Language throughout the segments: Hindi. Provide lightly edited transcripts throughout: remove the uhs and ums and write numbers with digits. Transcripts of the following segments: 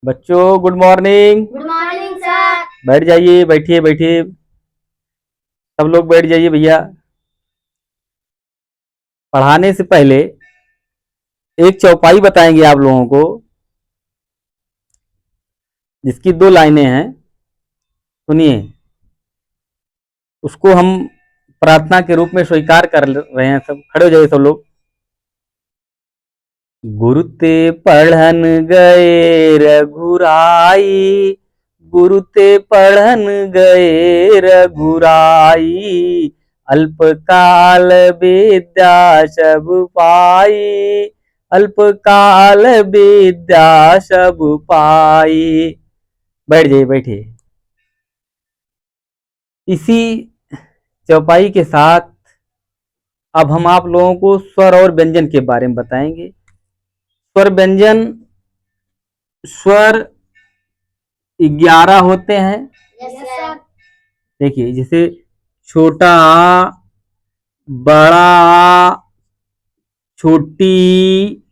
बच्चों good morning. Good morning sir. बैठ जाइए, बैठिए बैठिए, सब लोग बैठ जाइए भैया। पढ़ाने से पहले एक चौपाई बताएंगे आप लोगों को, जिसकी 2 लाइनें हैं। सुनिए, उसको हम प्रार्थना के रूप में स्वीकार कर रहे हैं। सब खड़े हो जाइए सब लोग। गुरु ते पढ़न गए रघुराई, गुरु ते पढ़न गए रघुराई, अल्पकाल विद्या सब पाई, अल्पकाल विद्या सब पाई। बैठ जाइए, बैठिए। इसी चौपाई के साथ अब हम आप लोगों को स्वर और व्यंजन के बारे में बताएंगे। स्वर व्यंजन, स्वर 11 होते हैं। Yes sir. देखिए, जैसे छोटा आ, बड़ा आ, छोटी,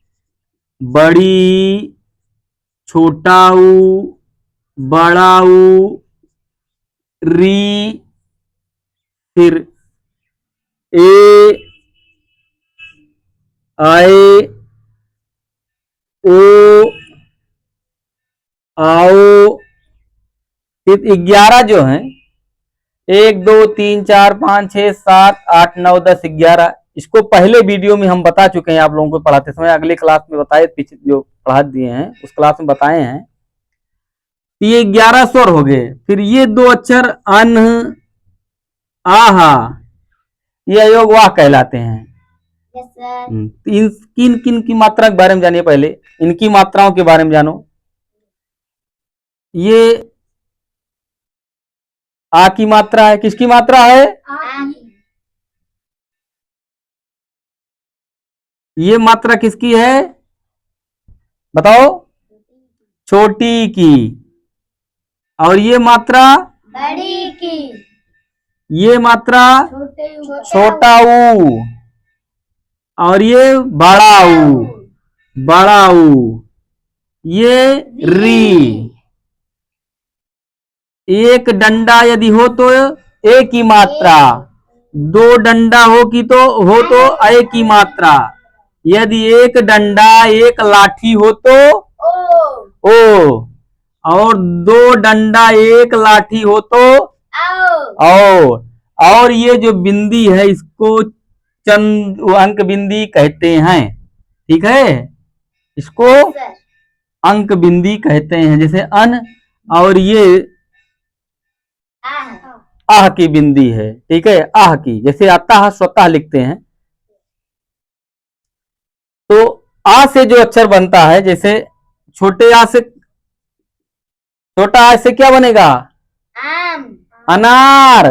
बड़ी, छोटा ऊ, बड़ा ऊ, री, फिर ए, आए, ओ, आओ। फिर 11 जो हैं, 1 2 3 4 5 6 7 8 9 10 11। इसको पहले वीडियो में हम बता चुके हैं आप लोगों को पढ़ाते समय, अगले क्लास में बताए, पीछे जो पढ़ा दिए हैं उस क्लास में बताए हैं। तो ये 11 स्वर हो गए। फिर ये 2 अक्षर अन, आहा, ये अयोग वाह कहलाते हैं। Yes sir. इन किन किन की मात्रा के बारे में जानिए। पहले इनकी मात्राओं के बारे में जानो। ये आ की मात्रा है। किसकी मात्रा है? ये मात्रा किसकी है बताओ? छोटी की। और ये मात्रा बड़ी की। ये मात्रा छोटा ऊ। और ये बड़ा ऊ, बड़ा ऊ। ये री। एक डंडा यदि हो तो ए की मात्रा, 2 डंडा हो तो ए की मात्रा। यदि एक डंडा एक लाठी हो तो ओ, और 2 डंडा एक लाठी हो तो आओ। और ये जो बिंदी है इसको चंद अंक बिंदी कहते हैं। ठीक है, इसको अंक बिंदी कहते हैं। जैसे अन, और ये आह की बिंदी है। ठीक है, आह की। जैसे अतः स्वतः लिखते हैं, तो आ से जो अक्षर बनता है, जैसे छोटे आ से, छोटा आ से क्या बनेगा? अनार।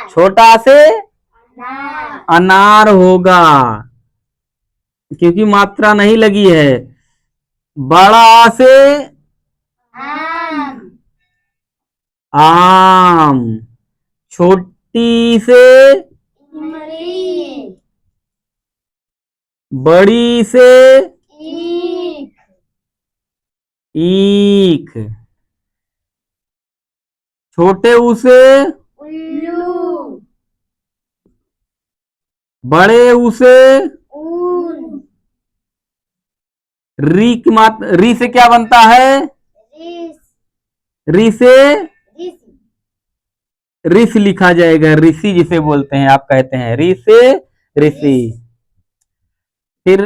छोटा आ से अनार होगा, क्योंकि मात्रा नहीं लगी है। बड़ा आ से आम। छोटी से बड़ी से ईख। छोटे ऊ से उल्लू। बड़े ऊ से री की मात्रा। री से क्या बनता है? री से ऋष लिखा जाएगा। ऋषि जिसे बोलते हैं, आप कहते हैं री से ऋषि। फिर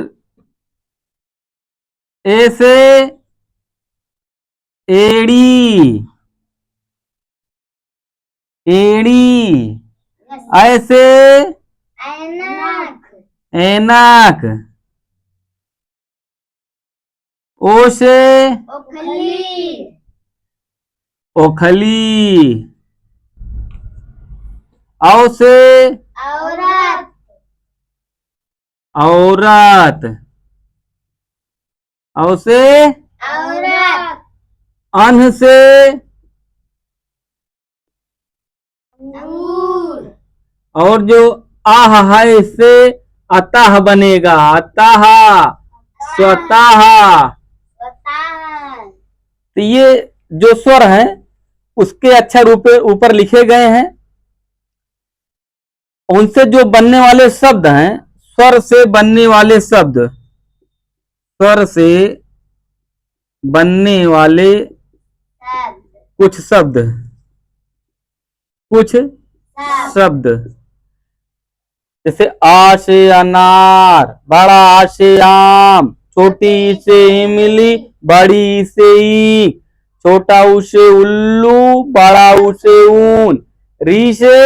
ए से एड़ी, एड़ी। ऐसे ऐनक। ओ से ओखली। औ से औरत। औ से अन से और जो आह है, इससे अतः बनेगा। अतः, स्वतः। तो ये जो स्वर हैं उसके अक्षर ऊपर लिखे गए हैं, उनसे जो बनने वाले शब्द हैं, स्वर से बनने वाले शब्द, स्वर से बनने वाले कुछ शब्द, कुछ शब्द, जैसे आ से अनार, बड़ा आ से आम, छोटी ई से इमली, बड़ी ई से ईख, छोटा ऊ से उल्लू, बड़ा ऊ से ऊन, री से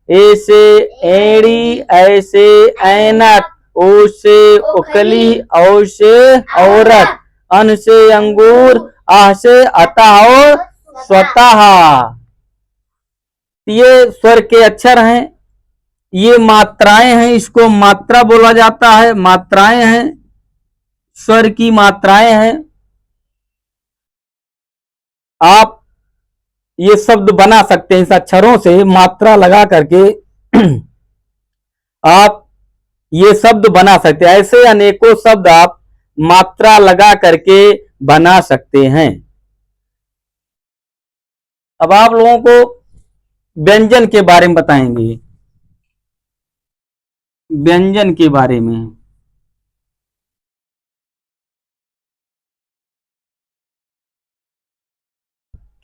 ए से एड़ी, ऐ से ऐनक, ओ से उकली, औ से औरत, अन से अंगूर, आह से अतः और स्वतः। ये स्वर के अक्षर हैं, ये मात्राएं हैं, इसको मात्रा बोला जाता है, मात्राएं हैं, स्वर की मात्राएं हैं। आप ये शब्द बना सकते हैं, इस अक्षरों से मात्रा लगा करके आप ये शब्द बना सकते हैं। ऐसे अनेकों शब्द आप मात्रा लगा करके बना सकते हैं। अब आप लोगों को व्यंजन के बारे में बताएंगे, व्यंजन के बारे में।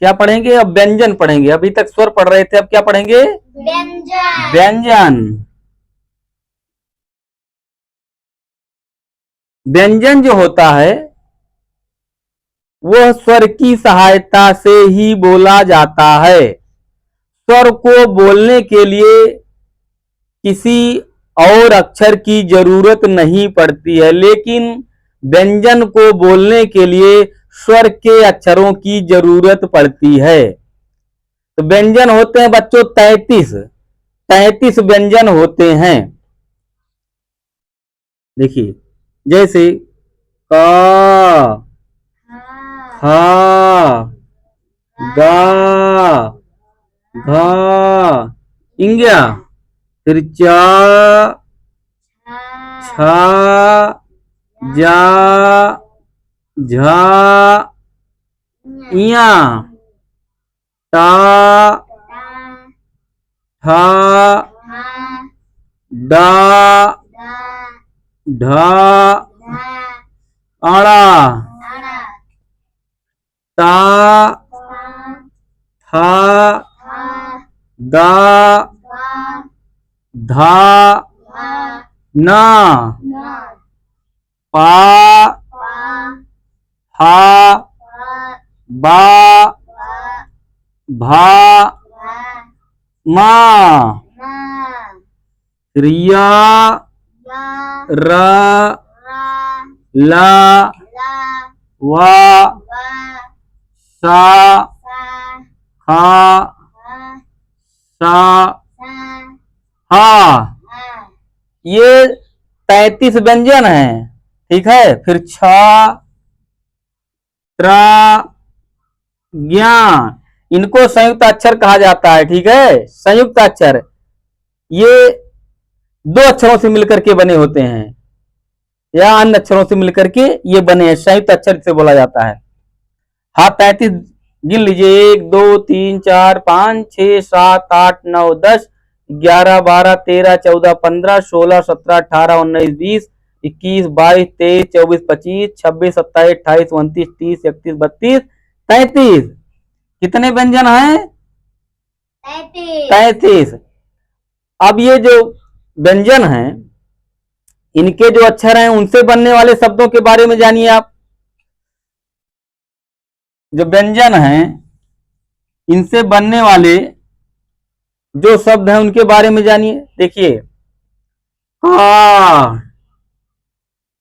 क्या पढ़ेंगे? अब व्यंजन पढ़ेंगे। अभी तक स्वर पढ़ रहे थे, अब क्या पढ़ेंगे? व्यंजन। व्यंजन। व्यंजन जो होता है वह स्वर की सहायता से ही बोला जाता है। स्वर को बोलने के लिए किसी और अक्षर की जरूरत नहीं पड़ती है, लेकिन व्यंजन को बोलने के लिए स्वर के अक्षरों की जरूरत पड़ती है। तो व्यंजन होते हैं बच्चों 33 व्यंजन होते हैं। देखिए, जैसे का, खा, गा, घा, इंग्या, फिर चा, छा, जा, झा, इया, टा, ठा, डा, ढा, अड़ा, ता, था, दा, धा, ना, पा, हा, बा, भा, मा, रिया, रा, ला, वा, सा, हा, सा, हा। ये 33 व्यंजन हैं, ठीक है। फिर छा, त्रा, ज्ञा, इनको संयुक्त अक्षर कहा जाता है, ठीक है। संयुक्त अक्षर ये दो अक्षरों से मिलकर के बने होते हैं या अन्य अक्षरों से मिलकर के ये बने हैं, संयुक्त अक्षर से बोला जाता है। हाँ, 33 गिन लीजिए, 1 2 3 4 5 6 7 8 9 10 11 12 13 14 15 16 17 18 19 20 21 22 23 24 25 26 27 28 29 30 31 32 33। कितने व्यंजन हैं? 33। अब ये जो व्यंजन हैं, इनके जो अक्षर हैं उनसे बनने वाले शब्दों के बारे में जानिए आप। जो व्यंजन हैं इनसे बनने वाले जो शब्द हैं उनके बारे में जानिए। देखिए,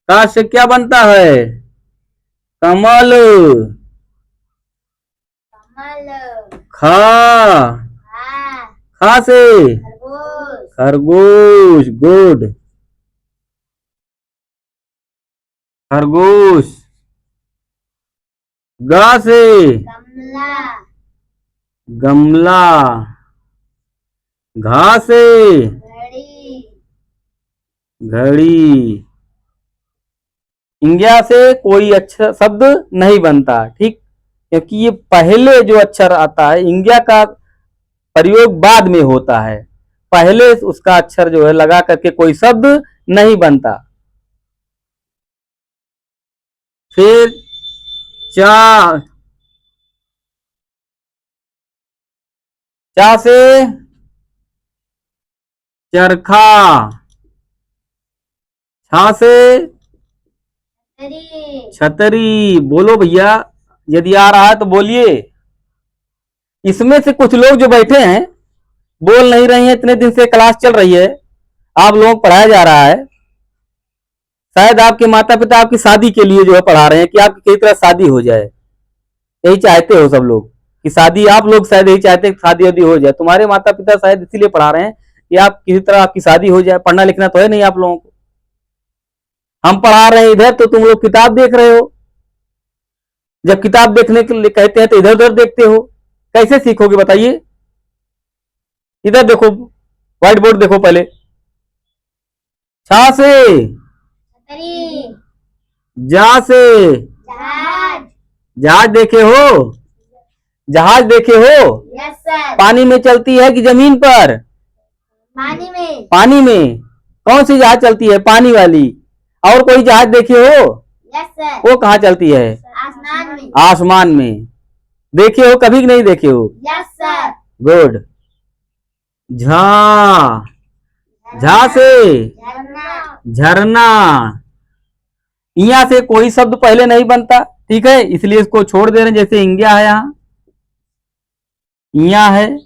का से क्या बनता है? कमल। खा, खा से खरगोश, गुड, खरगोश। गा से गमला। घा से घड़ी। इंग्या से कोई अक्षर शब्द नहीं बनता, ठीक, क्योंकि ये पहले जो अक्षर आता है, इंग्या का प्रयोग बाद में होता है, पहले उसका अक्षर जो है लगा करके कोई शब्द नहीं बनता। फिर चा, चा से चरखा, छा से छतरी, छतरी। बोलो भैया, यदि आ रहा है तो बोलिए। इसमें से कुछ लोग जो बैठे हैं बोल नहीं रहे हैं, इतने दिन से क्लास चल रही है, आप लोगों को पढ़ाया जा रहा है, शायद आपके माता पिता आपकी शादी के लिए जो है पढ़ा रहे हैं कि आपकी किसी तरह शादी हो जाए, यही चाहते हो सब लोग कि शादी, आप लोग शायद यही चाहते हैं कि शादी वादी हो जाए, तुम्हारे माता पिता शायद इसीलिए पढ़ा रहे हैं कि आप किसी तरह आपकी शादी हो जाए। पढ़ना लिखना तो है नहीं आप लोगों को, हम पढ़ा रहे हैं इधर तो तुम लोग किताब देख रहे हो। जब किताब देखने के लिए कहते हैं तो इधर उधर देखते हो, कैसे सीखोगे बताइए। इधर देखो, व्हाइट बोर्ड देखो पहले। छा से छतरी, जा से जहाज, जहाज देखे हो, जहाज देखे हो, यस सर, पानी में चलती है कि जमीन पर? पानी में, पानी में। कौन सी जहाज चलती है? पानी वाली। और कोई जहाज देखे हो? यस सर, वो कहाँ चलती है? आसमान में, आसमान में। देखे हो कभी कि नहीं देखे हो? Yes sir, good. Jha, Jha से झरना, झरना। यहाँ से कोई शब्द पहले नहीं बनता, ठीक है, इसलिए इसको छोड़ दे रहे हैं। जैसे इंग्या है, यहाँ है।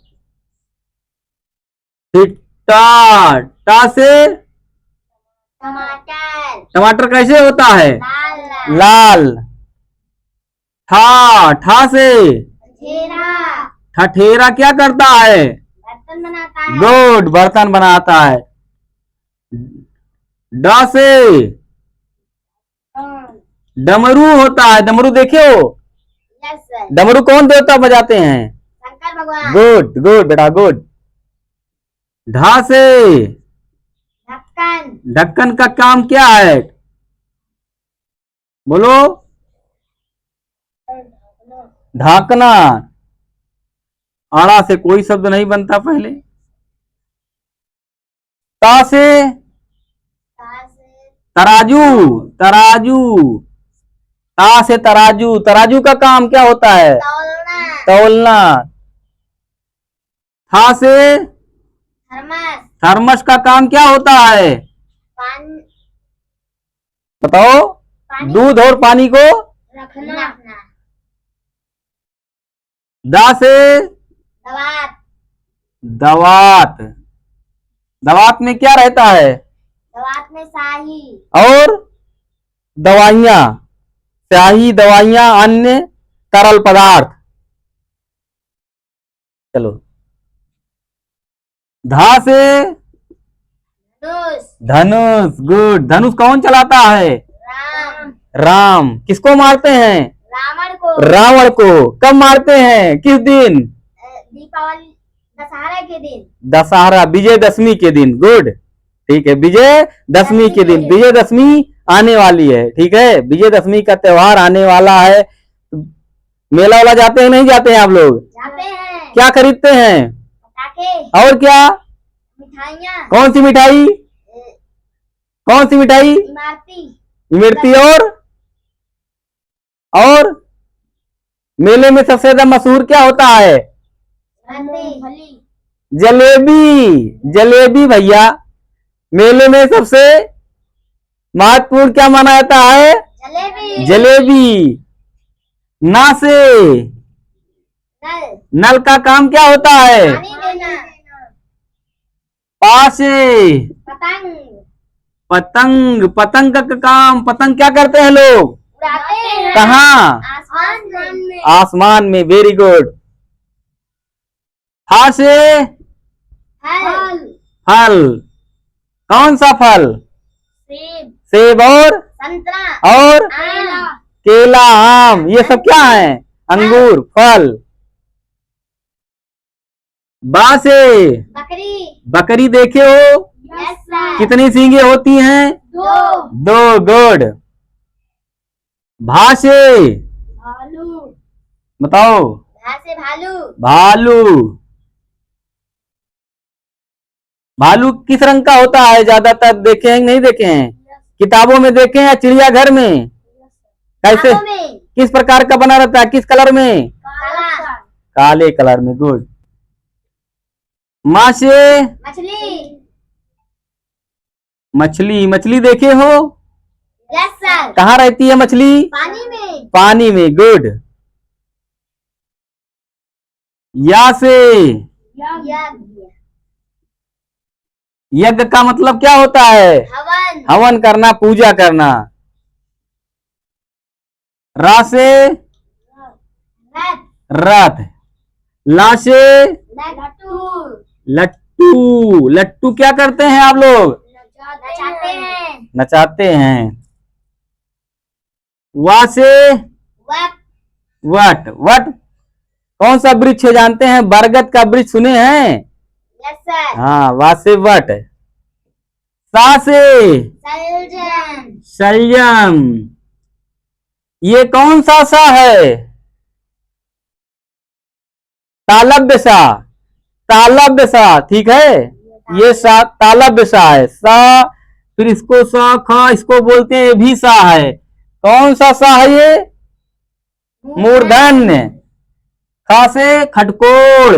फिर टा, टा से टमाटर, टमाटर कैसे होता है? लाल, लाल। ठा, ठा से ठेरा, ठठेरा क्या करता है? बर्तन बनाता है, गुड, बर्तन बनाता है। डा से डमरू होता है, डमरू देखे हो? यस सर, डमरू कौन देवता बजाते हैं? शंकर भगवान, गुड गुड बेटा, गुड। ढा से ढक्कन, ढक्कन का काम क्या है? बोलो। ढाकना। आड़ा से कोई शब्द नहीं बनता पहले। ता से तराजू, तराजू। ता से तराजू, तराजू का काम क्या होता है? तौलना, तौलना। था से थर्मस, थर्मस का काम क्या होता है? पानी, बताओ। पानी दूध और पानी को रखना, दा से दवात, दवात। दवात में क्या रहता है? दवात में शाही, और दवाइयां, स्याही, दवाइयां, अन्य तरल पदार्थ। चलो। धा से धनुष, धनुष। गुड। धनुष कौन चलाता है? राम, राम। किसको मारते हैं? रावण को, रावण को। कब मारते हैं? किस दिन? दीपावली, दशहरा के दिन, दशहरा, विजयदशमी के दिन। गुड, ठीक है, विजयदशमी के दिन। विजयदशमी आने वाली है, ठीक है, विजयदशमी का त्योहार आने वाला है। मेला वाला जाते हैं नहीं जाते हैं आप लोग? जाते हैं, क्या खरीदते हैं? पटाखे, और क्या? मिठाइयाँ, कौन सी मिठाई? कौन सी मिठाई? इमारती, इमरती। और मेले में सबसे ज्यादा मशहूर क्या होता है? मूंगफली, जलेबी। जलेबी भैया, मेले में सबसे महत्वपूर्ण क्या माना जाता है? जलेबी, जलेबी। ना से नल, नल का काम क्या होता है? पानी देना, पा से पतंग, पतंग। पतंग का काम, पतंग क्या करते हैं लोग? उड़ाते हैं, कहाँ? आसमान में, आसमान में। Very good. हा से फल, फल। कौन सा फल? सेब, सेब। और संतरा, और आम, केला, आम, ये सब क्या है? अंगूर, फल। बा से बकरी, बकरी देखे हो? यस सर, कितनी सींगे होती हैं? दो, दो। गुड। भा से भालू। बताओ। भा से भालू। भालू। भालू किस रंग का होता है? ज्यादातर देखे हैं कि नहीं देखे हैं? किताबों में देखे हैं या चिड़ियाघर में? कैसे? आंखों में किस प्रकार का बना रहता है? किस कलर में? काला। काले कलर में। गुड। माँ से मछली। मछली। मछली देखे हो? Yes sir. कहाँ रहती है मछली? पानी में। पानी में। गुड। या से यज्ञ। यज्ञ का मतलब क्या होता है? हवन। हवन करना, पूजा करना। रा से रथ। रथ। ला से लट्टू। लट्टू। लट्टू क्या करते हैं आप लोग? नचाते हैं। नचाते हैं। वा से वट। वट। वट कौन सा वृक्ष है जानते हैं? बरगद का वृक्ष सुने हैं? Yes sir. हाँ, वा से वट। सा से सलजम। संयम। ये कौन सा सा है? तालव्य सा। तालव्य सा, ठीक है। ये सा तालव्य सा है। सा, फिर इसको सा खा इसको बोलते हैं, ये भी सा है। कौन सा सा है ये? मूर्धन्य। खा से खटकोड़।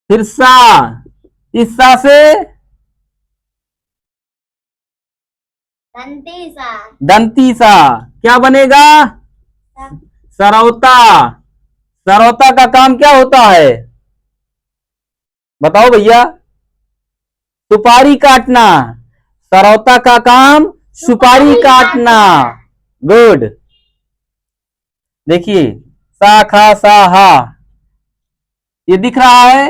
फिर सा। इस सा से दंती सा। दंती सा। क्या बनेगा? सरौता। सरौता का काम क्या होता है? बताओ भैया। सुपारी काटना। सरौता का काम सुपारी काटना। गुड। देखिए, सा खा सा हा, ये दिख रहा है।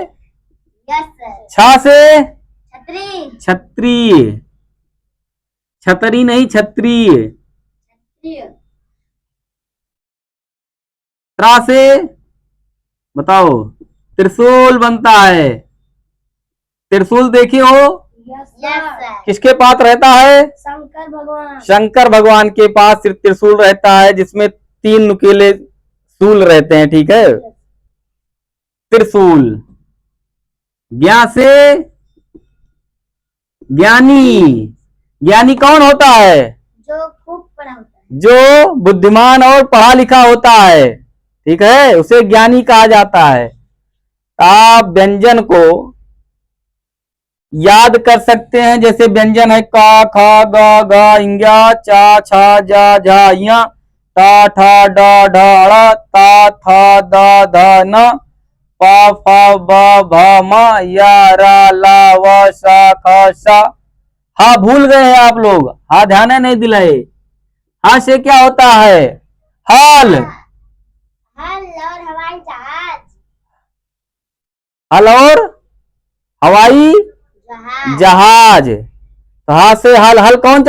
Yes sir. छा से छतरी। क्षत्रिय। छतरी नहीं, क्षत्रिय। त्रा से बताओ। त्रिशूल बनता है। त्रिशूल देखे हो? Yes sir. किसके पास रहता है? शंकर भगवान। शंकर भगवान के पास सिर्फ त्रिशूल रहता है, जिसमें 3 नुकीले शूल रहते हैं, ठीक है। त्रिशूल। ज्ञा से ज्ञानी। ज्ञानी कौन होता है? जो खूब पढ़ा होता है। जो बुद्धिमान और पढ़ा लिखा होता है, ठीक है, उसे ज्ञानी कहा जाता है। आप व्यंजन को याद कर सकते हैं, जैसे व्यंजन है का खा गा गा इंग्या चा छा जा झा या ता ठा डा ढा ड़ा ता था दा धा न पा फा बा भा मा या रा ला वा सा खा सा। हा भूल गए हैं आप लोग? हा ध्यान नहीं दिलाए। हा से क्या होता है? हाल। हल और हवाई जहाज। हल और हवाई जहाज। जहाज। तो हा से हल। हल कौन